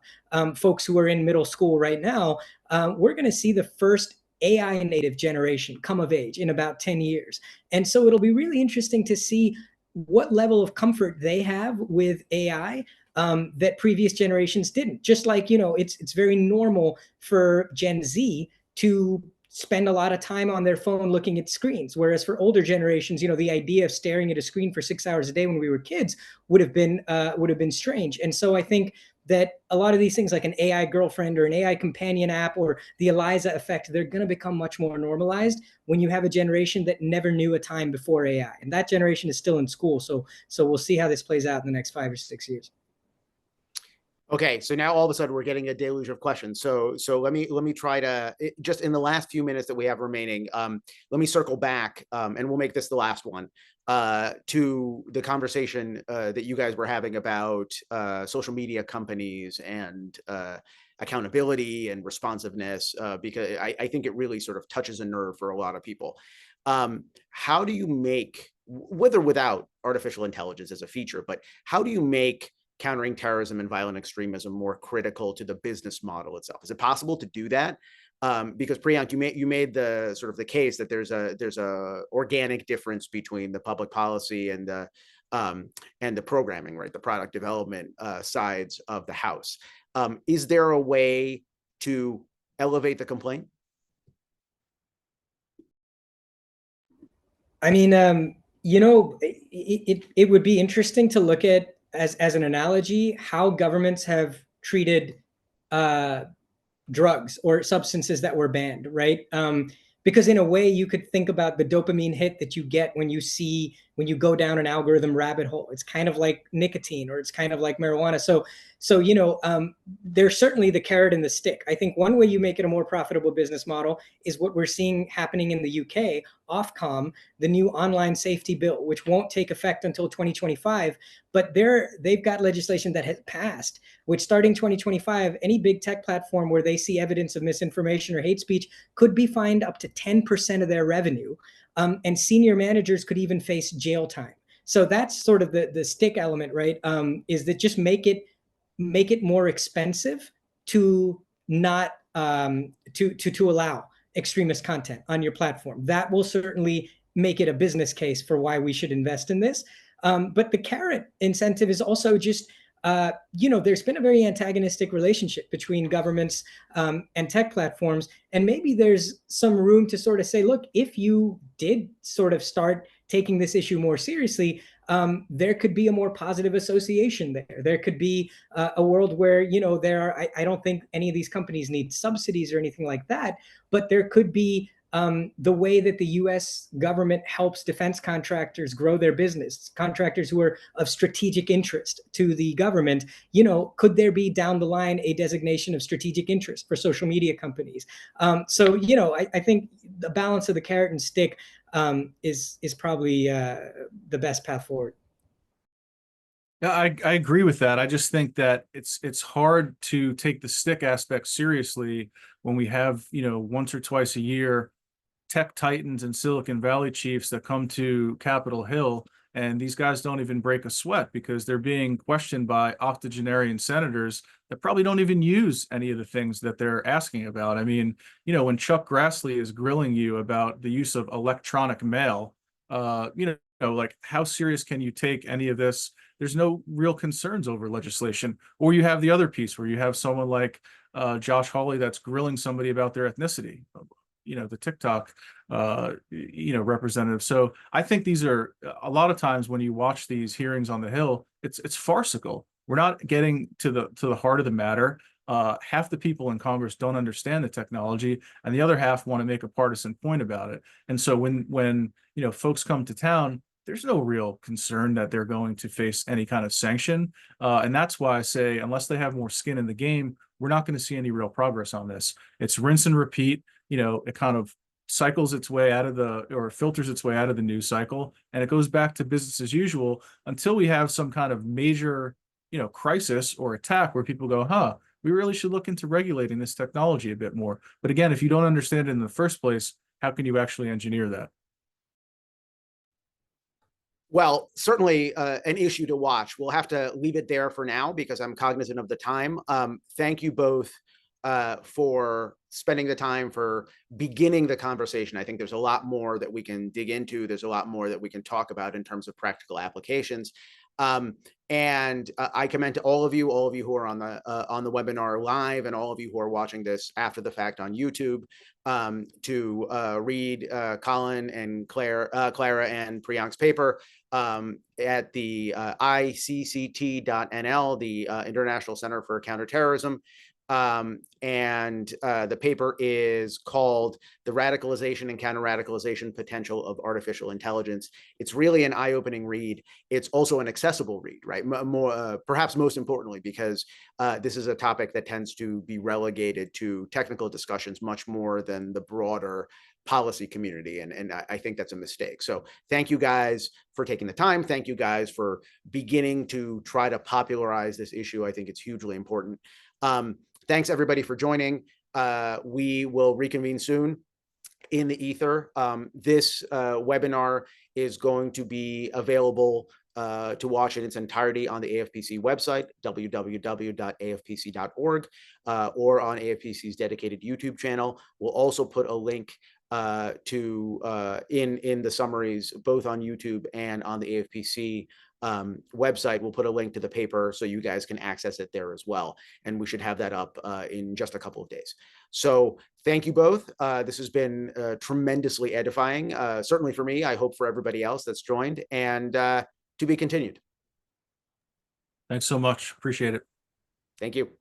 folks who are in middle school right now, we're going to see the first AI native generation come of age in about 10 years. And so it'll be really interesting to see what level of comfort they have with AI that previous generations didn't. Just like, you know, it's very normal for Gen Z to spend a lot of time on their phone looking at screens, whereas for older generations, you know, the idea of staring at a screen for 6 hours a day when we were kids would have been strange. And so I think that a lot of these things like an AI girlfriend or an AI companion app or the Eliza effect, they're going to become much more normalized when you have a generation that never knew a time before AI. And that generation is still in school. So we'll see how this plays out in the next 5 or 6 years. Okay, so now all of a sudden we're getting a deluge of questions. So let me try to, just in the last few minutes that we have remaining, let me circle back, and we'll make this the last one, to the conversation that you guys were having about social media companies and accountability and responsiveness, because I think it really sort of touches a nerve for a lot of people. How do you make, with or without artificial intelligence as a feature, but how do you make countering terrorism and violent extremism more critical to the business model itself? Is it possible to do that? Because Priyank, you made the sort of the case that there's a organic difference between the public policy and the programming, right? The product development sides of the house. Is there a way to elevate the complaint? I mean, you know, it would be interesting to look at as an analogy how governments have treated drugs or substances that were banned, right? Because in a way you could think about the dopamine hit that you get when you go down an algorithm rabbit hole. It's kind of like nicotine, or it's kind of like marijuana. So you know, there's certainly the carrot and the stick. I think one way you make it a more profitable business model is what we're seeing happening in the UK, Ofcom, the new online safety bill, which won't take effect until 2025, but they've got legislation that has passed, which starting 2025, any big tech platform where they see evidence of misinformation or hate speech could be fined up to 10% of their revenue. And senior managers could even face jail time. So that's sort of the stick element, right? Is that just make it more expensive to not to allow extremist content on your platform. That will certainly make it a business case for why we should invest in this. But the carrot incentive is also just, you know, there's been a very antagonistic relationship between governments and tech platforms. And maybe there's some room to sort of say, look, if you did sort of start taking this issue more seriously, there could be a more positive association there. There could be a world where, you know, I don't think any of these companies need subsidies or anything like that, but there could be the way that the US government helps defense contractors grow their business, contractors who are of strategic interest to the government. You know, could there be down the line a designation of strategic interest for social media companies? So, you know, I think the balance of the carrot and stick is probably the best path forward. Yeah, I agree with that. I just think that it's hard to take the stick aspect seriously when we have, you know, once or twice a year tech titans and Silicon Valley chiefs that come to Capitol Hill, and these guys don't even break a sweat because they're being questioned by octogenarian senators that probably don't even use any of the things that they're asking about. I mean, you know, when Chuck Grassley is grilling you about the use of electronic mail, you know, like how serious can you take any of this? There's no real concerns over legislation. Or you have the other piece where you have someone like Josh Hawley that's grilling somebody about their ethnicity, you know, the TikTok, you know, representative. So I think these are a lot of times when you watch these hearings on the Hill, it's farcical. We're not getting to the heart of the matter. Half the people in Congress don't understand the technology, and the other half want to make a partisan point about it. And so when you know folks come to town, there's no real concern that they're going to face any kind of sanction. And that's why I say, unless they have more skin in the game, we're not going to see any real progress on this. It's rinse and repeat. You know, it kind of cycles its way out of or filters its way out of the news cycle, and it goes back to business as usual until we have some kind of major, you know, crisis or attack where people go, huh, we really should look into regulating this technology a bit more. But again, if you don't understand it in the first place, how can you actually engineer that? Well, certainly an issue to watch. We'll have to leave it there for now because I'm cognizant of the time. Thank you both for spending the time, for beginning the conversation. I think there's a lot more that we can dig into. There's a lot more that we can talk about in terms of practical applications. I commend to all of you who are on the webinar live, and all of you who are watching this after the fact on YouTube, to read Colin and Clara and Priyank's paper at the ICCT.NL, the International Center for Counter-Terrorism. The paper is called "The Radicalization and Counter-Radicalization Potential of Artificial Intelligence." It's really an eye-opening read. It's also an accessible read, right? Perhaps most importantly, because this is a topic that tends to be relegated to technical discussions much more than the broader policy community. And I think that's a mistake. So thank you guys for taking the time. Thank you guys for beginning to try to popularize this issue. I think it's hugely important. Thanks everybody for joining. We will reconvene soon in the ether. This webinar is going to be available to watch in its entirety on the AFPC website, www.afpc.org, or on AFPC's dedicated YouTube channel. We'll also put a link in the summaries, both on YouTube and on the AFPC website. We'll put a link to the paper so you guys can access it there as well. And we should have that up in just a couple of days. So thank you both. This has been tremendously edifying, certainly for me. I hope for everybody else that's joined, and to be continued. Thanks so much. Appreciate it. Thank you.